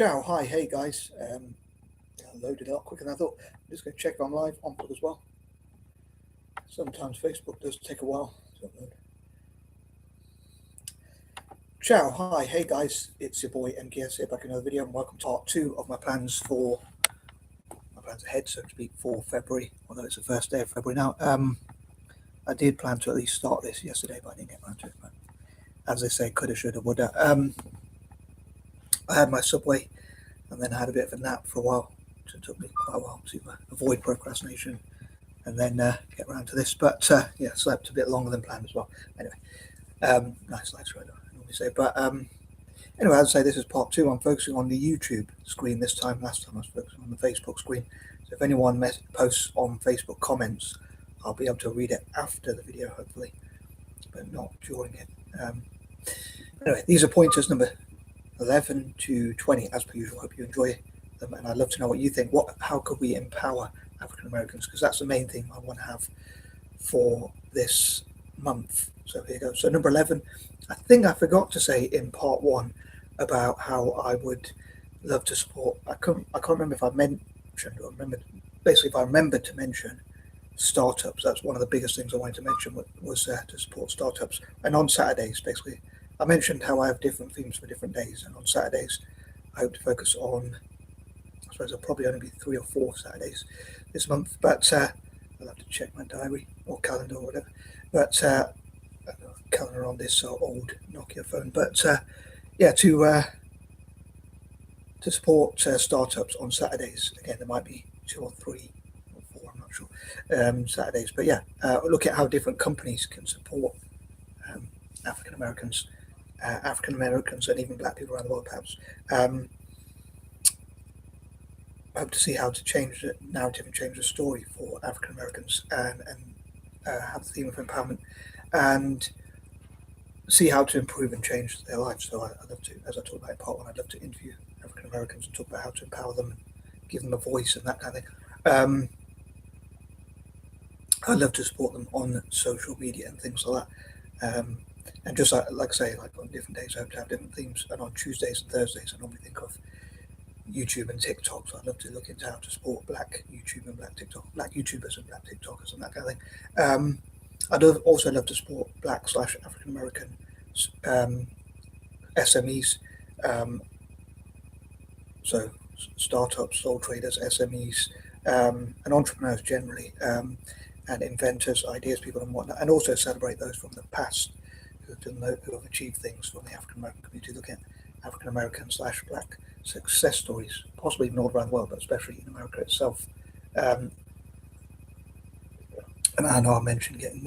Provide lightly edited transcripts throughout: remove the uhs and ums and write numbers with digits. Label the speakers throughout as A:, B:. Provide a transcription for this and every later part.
A: Ciao, hi, hey guys. Loaded up quicker than I thought. I'm just going to check if I'm live on pod as well. Sometimes Facebook does take a while to upload. Ciao, hi, hey guys. It's your boy M.K.S here back in another video, and welcome to part 2 of my plans ahead, so to speak, for February. Although it's the first day of February now. I did plan to at least start this yesterday, but I didn't get around to it. But as they say, coulda, shoulda, woulda. I had my Subway, and then I had a bit of a nap for a while. So it took me quite a while to avoid procrastination and then get around to this. But yeah, slept a bit longer than planned as well. Anyway, nice lights right, I normally say. But anyway, I'd say this is part 2. I'm focusing on the YouTube screen this time. Last time I was focusing on the Facebook screen. So if anyone posts on Facebook comments, I'll be able to read it after the video, hopefully, but not during it. Anyway, these are pointers number 11 to 20, as per usual. Hope you enjoy them, and I'd love to know what you think. How could we empower African Americans? Because that's the main thing I want to have for this month. So here you go. So number 11, I think I forgot to say in part 1 about how I would love to support. I can't remember if I mentioned or remembered. Basically, if I remembered to mention startups, that's one of the biggest things I wanted to mention was to support startups. And on Saturdays, basically, I mentioned how I have different themes for different days, and on Saturdays I hope to focus on, I suppose there'll probably only be 3 or 4 Saturdays this month, but I'll have to check my diary or calendar or whatever. But calendar on this old Nokia phone. But yeah, to support startups on Saturdays. Again, there might be 2 or 3 or 4, I'm not sure, Saturdays. But yeah, look at how different companies can support African Americans, and even black people around the world, perhaps. I hope to see how to change the narrative and change the story for African Americans, and have the theme of empowerment, and see how to improve and change their lives. So I'd love to, as I talked about in part 1, I'd love to interview African Americans and talk about how to empower them, and give them a voice and that kind of thing. I'd love to support them on social media and things like that. And just like I say, like on different days, I hope to have different themes. And on Tuesdays and Thursdays, I normally think of YouTube and TikTok. So I'd love to look into how to support black YouTube and black YouTubers and black TikTokers and that kind of thing. I'd also love to support black/African American SMEs. So startups, sole traders, SMEs, and entrepreneurs generally, and inventors, ideas people and whatnot, and also celebrate those from the past who have achieved things from the African American community. Look at African American/black success stories, possibly even all around the world, but especially in America itself. And I know I mentioned getting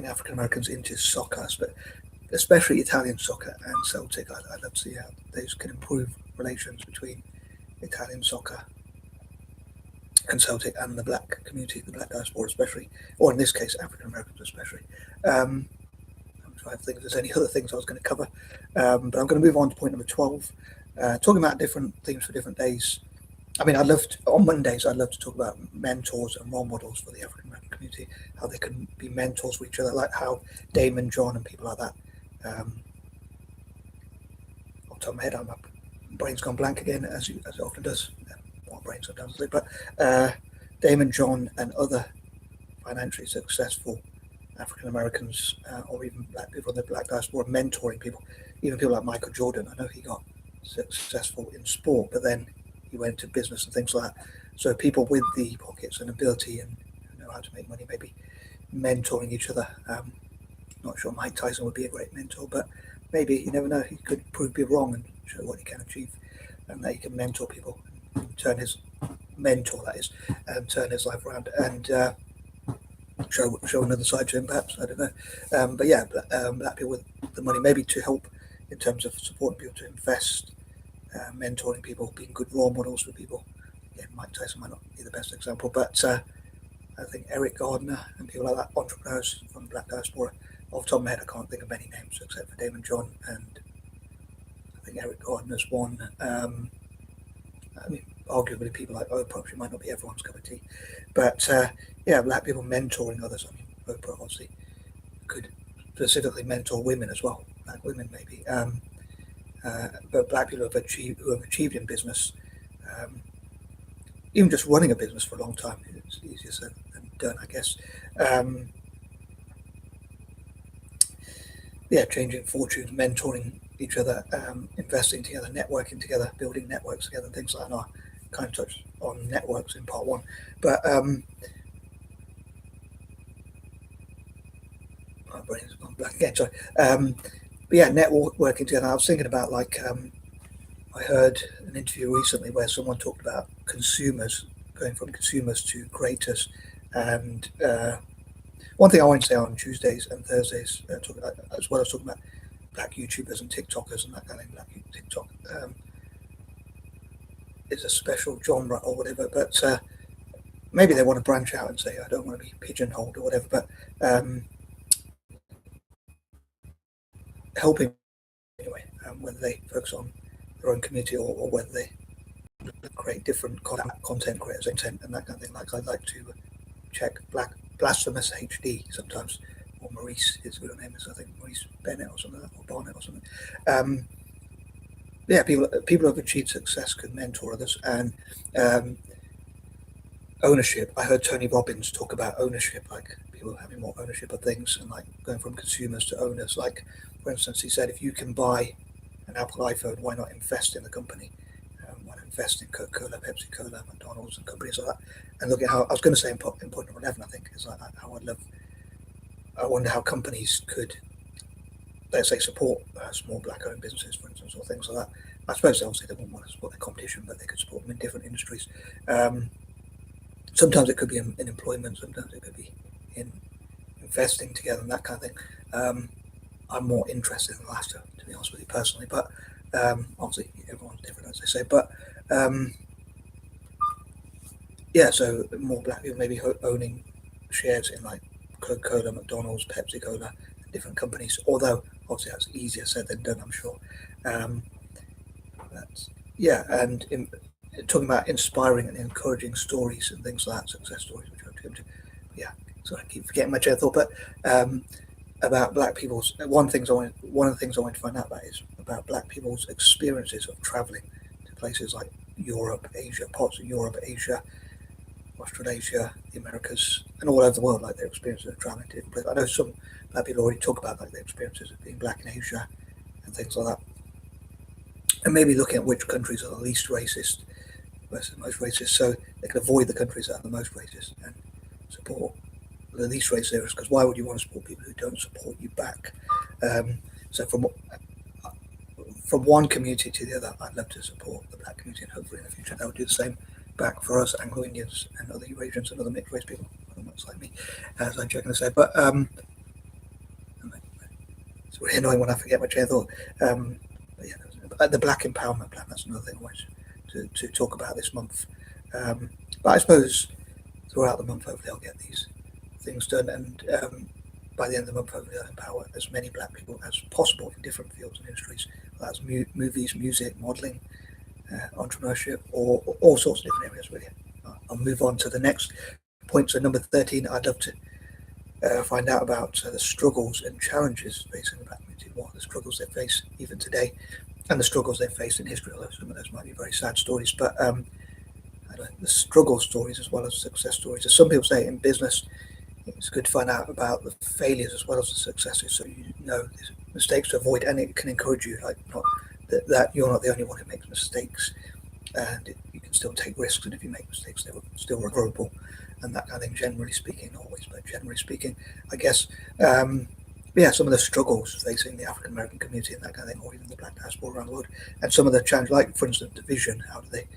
A: African Americans into soccer, but especially Italian soccer and Celtic. I'd love to see how those can improve relations between Italian soccer and Celtic and the black community, the black diaspora especially, or in this case African Americans especially. I'm trying to think if there's any other things I was going to cover, but I'm going to move on to point number 12, talking about different themes for different days. I mean, on Mondays, I'd love to talk about mentors and role models for the African American community, how they can be mentors for each other, like how Damon, John, and people like that. Off the top of my head, my brain's gone blank again, as it often does. Our brains sometimes, but Damon, John, and other financially successful African Americans, or even black people in the black diaspora, mentoring people, even people like Michael Jordan. I know he got successful in sport, but then he went into business and things like that. So people with the pockets and ability and know how to make money, maybe mentoring each other. Not sure Mike Tyson would be a great mentor, but maybe, you never know, he could prove to be wrong and show what he can achieve, and that he can mentor people, and turn his life around, and show another side to him, perhaps. I don't know. But yeah, black people with the money, maybe to help in terms of supporting people to invest, mentoring people, being good role models for people. Yeah, Mike Tyson might not be the best example, but I think Eric Gardner and people like that, entrepreneurs from the black diaspora. Off the top of my head, I can't think of any names except for Damon John, and I think Eric Gardner's one. I mean, arguably people like Oprah, she might not be everyone's cup of tea, but yeah, black people mentoring others. I mean, Oprah obviously could specifically mentor women as well, black women maybe, but black people who have achieved in business, even just running a business for a long time, it's easier said than done, I guess. Um, yeah, changing fortunes, mentoring each other, investing together, networking together, building networks together, and things like that. And I kind of touched on networks in part one, but my brain's gone blank again. Sorry. But yeah, networking together. I was thinking about I heard an interview recently where someone talked about consumers going from consumers to creators, and one thing I want to say on Tuesdays and Thursdays, as well as talking about black YouTubers and TikTokers and that kind of thing, black TikTok is a special genre or whatever, but maybe they want to branch out and say, I don't want to be pigeonholed or whatever, but helping anyway, whether they focus on their own community or whether they create different content creators and that kind of thing. Like I'd like to check Black Blasphemous HD sometimes, or Maurice, his real name is I think Maurice Bennett or something, or Barnett or something. Yeah, people who have achieved success could mentor others, and ownership. I heard Tony Robbins talk about ownership, like people having more ownership of things, and like going from consumers to owners. Like, for instance, he said, if you can buy an Apple iPhone, why not invest in the company? Why not invest in Coca-Cola, Pepsi Cola, McDonald's, and companies like that? And look at how I was going to say in point number 11, I think, is like how I wonder how companies could, let's say, support small black-owned businesses, for instance, or things like that. I suppose obviously they wouldn't want to support their competition, but they could support them in different industries. Sometimes it could be in employment, sometimes it could be in investing together and that kind of thing. I'm more interested in the latter, to be honest with you personally, but obviously everyone's different, as they say. But yeah, so more black people maybe owning shares in like Coca-Cola, McDonald's, Pepsi Cola, different companies. Although obviously that's easier said than done, I'm sure. That's, yeah, and talking about inspiring and encouraging stories and things like that, success stories, which I'm to. Yeah, so I keep forgetting my train of thought. But about black people's one of the things I wanted to find out about is about black people's experiences of traveling to places like Europe, Asia, parts of Europe, Asia, Australasia, the Americas, and all over the world, like their experiences of traveling to different places. I know some black people already talk about like their experiences of being black in Asia and things like that, and maybe looking at which countries are the least racist versus the most racist, so they can avoid the countries that are the most racist and support the least racist areas. Because why would you want to support people who don't support you back? So from one community to the other, I'd love to support the black community, and hopefully in the future they'll do the same back for us Anglo Indians and other Eurasians and other mixed race people, much like me, as I'm joking to say. But it's really annoying when I forget my train of thought. But yeah, the Black Empowerment Plan, that's another thing I wanted to talk about this month. But I suppose throughout the month, hopefully, I'll get these things done, and by the end of the month, hopefully, I'll empower as many black people as possible in different fields and industries. That's movies, music, modelling, entrepreneurship, or all sorts of different areas, really. I'll move on to the next point. So, number 13, I'd love to find out about the struggles and challenges facing the black community, what are the struggles they face even today, and the struggles they faced in history, although some of those might be very sad stories, but the struggle stories as well as success stories. As some people say in business, it's good to find out about the failures as well as the successes, so you know there's mistakes to avoid, and it can encourage you, like not that you're not the only one who makes mistakes, and you can still take risks, and if you make mistakes, they're still recoverable, and that kind of thing. Generally speaking, not always, but generally speaking, I guess. Yeah, some of the struggles facing the African American community and that kind of thing, or even the black diaspora around the world, and some of the challenges, like for instance, division. How do they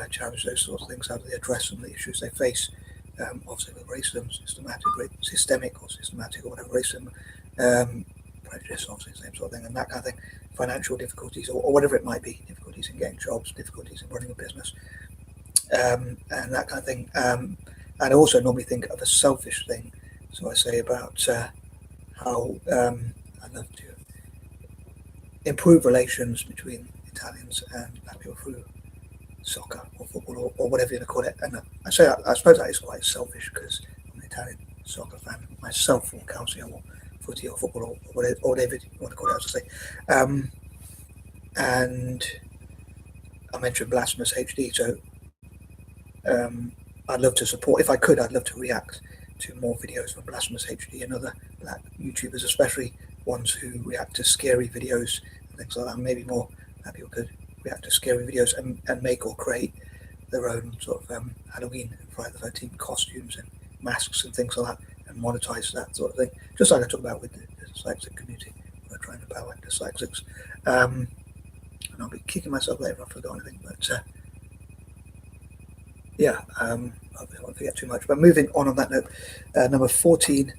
A: challenge those sorts of things? How do they address some of the issues they face? Obviously, with racism, systemic or systematic or whatever racism, prejudice, obviously, same sort of thing, and that kind of thing. Financial difficulties or whatever it might be, difficulties in getting jobs, difficulties in running a business, and that kind of thing. And I also normally think of a selfish thing. So I say about how I'd love to improve relations between Italians and black people through soccer or football or whatever you want to call it. And I suppose that is quite selfish because I'm an Italian soccer fan myself, or calcio or footy or football or whatever you want to call it, as I say. and I mentioned Blasphemous HD, so I'd love to support. If I could, I'd love to react to more videos from Blasphemous HD and other black YouTubers, especially ones who react to scary videos and things like that. Maybe more people could react to scary videos and make or create their own sort of Halloween and Friday the 13th costumes and masks and things like that, and monetize that sort of thing. Just like I talked about with the dyslexic community, we're trying to empower dyslexics. And I'll be kicking myself later if I forgot anything, but yeah, I won't forget too much. But moving on that note, number 14,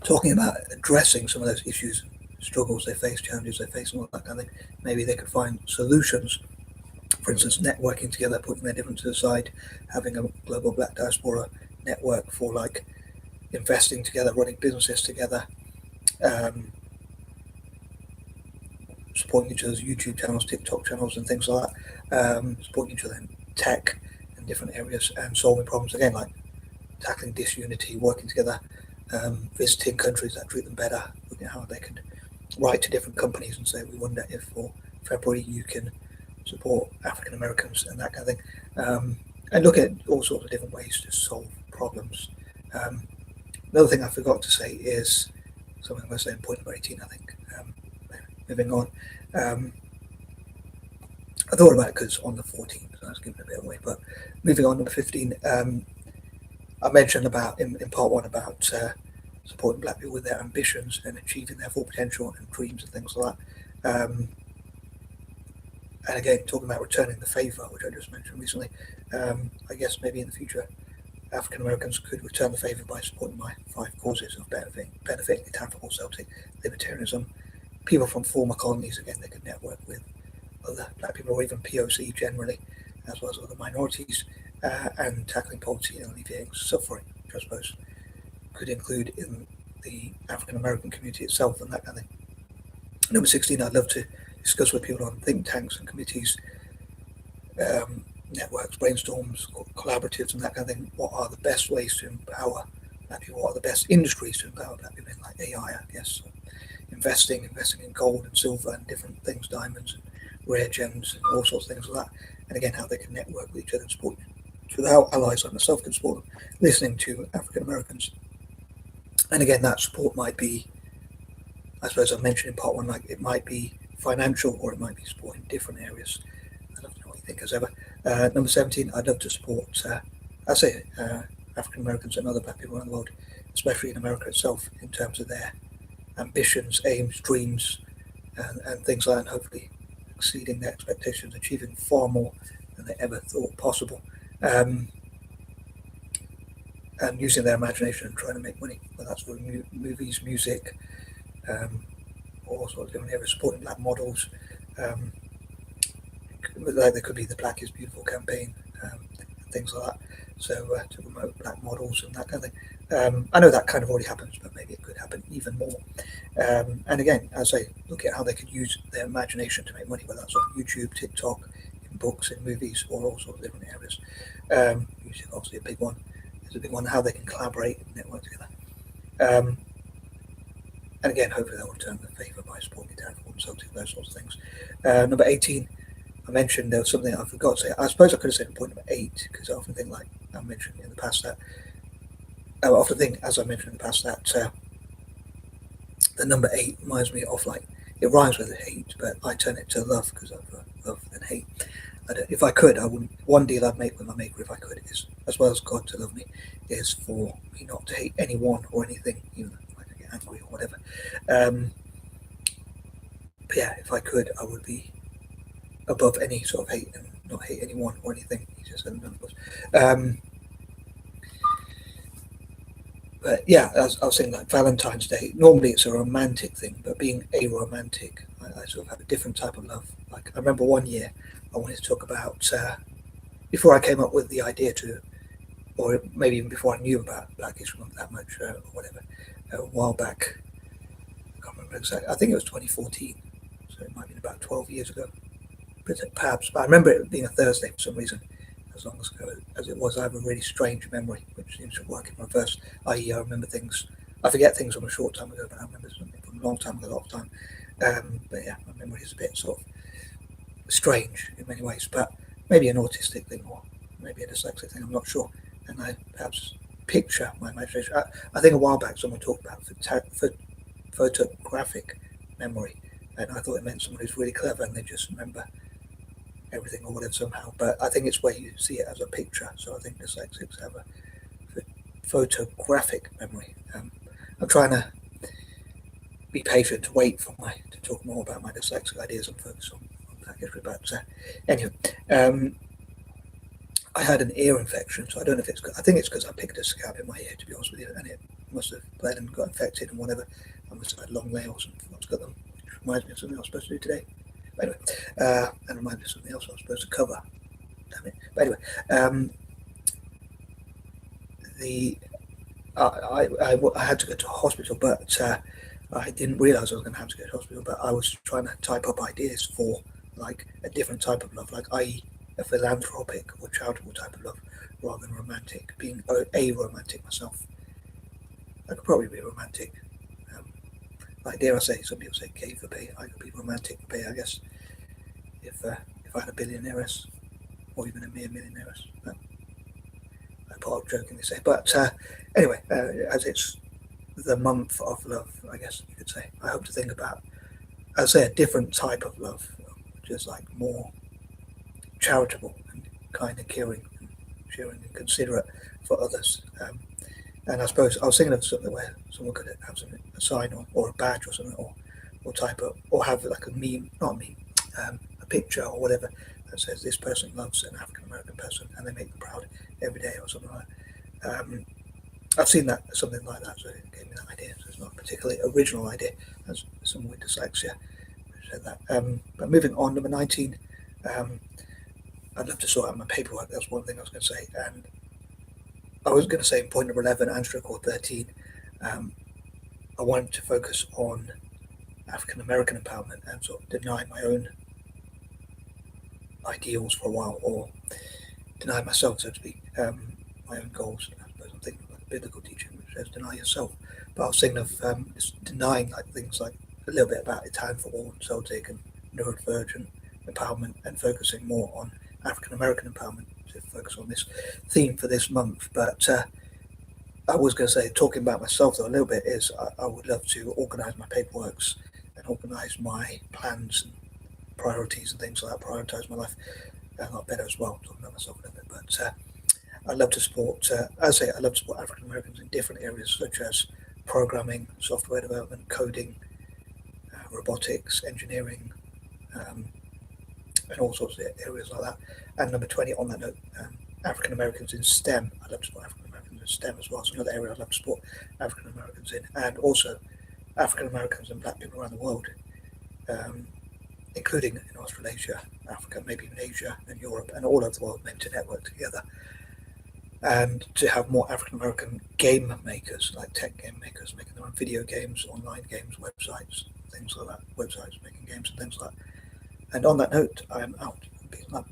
A: talking about addressing some of those issues, struggles they face, challenges they face, and all that kind of thing. Maybe they could find solutions. For instance, networking together, putting their differences aside, having a global black diaspora network for like investing together, running businesses together, supporting each other's YouTube channels, TikTok channels, and things like that, supporting each other in tech and different areas, and solving problems again, like tackling disunity, working together, visiting countries that treat them better, looking at how they can write to different companies and say, we wonder if for February you can support African Americans and that kind of thing, and look at all sorts of different ways to solve problems. Another thing I forgot to say is something I'm going to say in point number 18, I think. Moving on, I thought about it because on the 14th, so I was giving a bit away, but moving on to 15, I mentioned about in part one about supporting black people with their ambitions and achieving their full potential and dreams and things like that. And again, talking about returning the favor, which I just mentioned recently. I guess maybe in the future, African Americans could return the favor by supporting my 5 causes of benefiting the tangible Celtic libertarianism. People from former colonies, again, they could network with other black people or even POC generally, as well as other minorities, and tackling poverty and alleviating suffering, which I suppose could include in the African American community itself and that kind of thing. Number 16, I'd love to discuss with people on think tanks and committees, networks, brainstorms, collaboratives, and that kind of thing. What are the best ways to empower black people? What are the best industries to empower black people in, like AI, I guess? So investing in gold and silver and different things, diamonds and rare gems and all sorts of things like that. And again, how they can network with each other and support each other, how allies like myself can support them, listening to African Americans. And again, that support might be, I suppose I mentioned in part one, like it might be financial or it might be support in different areas. I'd love to know what you think as ever. Number 17, I'd love to support, African Americans and other black people around the world, especially in America itself, in terms of their ambitions, aims, dreams, and things like that, and hopefully exceeding their expectations, achieving far more than they ever thought possible, and using their imagination and trying to make money, whether that's for movies, music, or all sorts of different areas, supporting black models. Like there could be the Black is Beautiful campaign, and things like that. So to promote black models and that kind of thing. I know that kind of already happens, but maybe it could happen even more. And again, as I look at how they could use their imagination to make money, whether that's on YouTube, TikTok, in books, in movies, or all sorts of different areas. Music, obviously, a big one. There's a big one, how they can collaborate and network together. And again, hopefully they'll return the favour by supporting the tangible and Celtic, those sorts of things. Number 18, I mentioned there was something I forgot to say. I suppose I could have said in point number 8, because I often think, like I mentioned in the past, that I often think, as I mentioned in the past, that the number 8 reminds me of, like, it rhymes with hate, but I turn it to love because of love and hate. If I could, I wouldn't. One deal I'd make with my maker, if I could, is, as well as God to love me, is for me not to hate anyone or anything, even if I get angry or whatever. But yeah, if I could, I would be above any sort of hate and not hate anyone or anything. He just said none of us. But yeah, as I was saying, like Valentine's Day, normally it's a romantic thing, but being aromantic, I sort of have a different type of love. Like I remember one year I wanted to talk about, before I came up with the idea to, or maybe even before I knew about Black History Month that much, or whatever, a while back, I can't remember exactly, I think it was 2014, so it might have been about 12 years ago, but perhaps, but I remember it being a Thursday for some reason, as long ago as it was. I have a really strange memory, which seems to work in reverse, i.e. I remember things, I forget things from a short time ago, but I remember something from a long time, a lot of time. But yeah, my memory is a bit sort of strange in many ways, but maybe an autistic thing or maybe a dyslexic thing, I'm not sure. And I perhaps picture my imagination. I think a while back someone talked about photographic memory, and I thought it meant someone who's really clever and they just remember everything or whatever somehow. But I think it's where you see it as a picture. So I think dyslexics have a photographic memory. I'm trying to be patient to wait for to talk more about my dyslexic ideas and focus on that history. But anyway, I had an ear infection, so I don't know if I think it's because I picked a scab in my ear, to be honest with you, and it must have bled and got infected and whatever. I must have had long nails and forgot to cut them, which reminds me of something I was supposed to do today. But anyway, and reminds me of something else I was supposed to cover. Damn it. But anyway, I had to go to hospital, but I didn't realise I was going to have to go to hospital. But I was trying to type up ideas for like a different type of love, like i.e. a philanthropic or charitable type of love, rather than romantic. Being a romantic myself, I could probably be romantic. Like dare I say, some people say gay for pay. I could be romantic for pay, I guess, if I had a billionairess or even a mere millionairess. I part of jokingly say, but anyway, as it's the month of love, I guess you could say, I hope to think about, I'd say, a different type of love, which is like more charitable and kind and caring and sharing and considerate for others. And I suppose I was thinking of something where someone could have something, a sign or a badge or something, or type up, or have like a meme, not a meme, a picture or whatever that says this person loves an African American person and they make them proud every day or something like that. I've seen that, something like that, so it gave me that idea. So it's not a particularly original idea, as someone with dyslexia said that. But moving on, number 19, I'd love to sort out my paperwork. That's one thing I was going to say. And I was going to say in point number 11 and stroke or 13, I wanted to focus on African American empowerment and sort of deny my own ideals for a while, or deny myself, so to speak, my own goals. I suppose I'm thinking like biblical teaching, which says deny yourself. But I was thinking of just denying like things like a little bit about Italian football, Celtic and neurodivergent empowerment, and focusing more on African American empowerment to focus on this theme for this month. But I was going to say, talking about myself though a little bit, is I would love to organise my paperworks and organise my plans and priorities and things like that, prioritise my life a lot better as well, talking about myself a little bit. But I love to support, I love to support African Americans in different areas such as programming, software development, coding, robotics, engineering, and all sorts of areas like that. And number 20 on that note, African Americans in STEM. I love to support African Americans in STEM as well. It's another area I'd love to support African Americans in, and also African Americans and Black people around the world, including in Australasia, Africa, maybe even Asia and Europe and all over the world, maybe to network together. And to have more African American game makers, like tech game makers, making their own video games, online games, websites, things like that, websites making games and things like that. And on that note, I am out. Peace and love.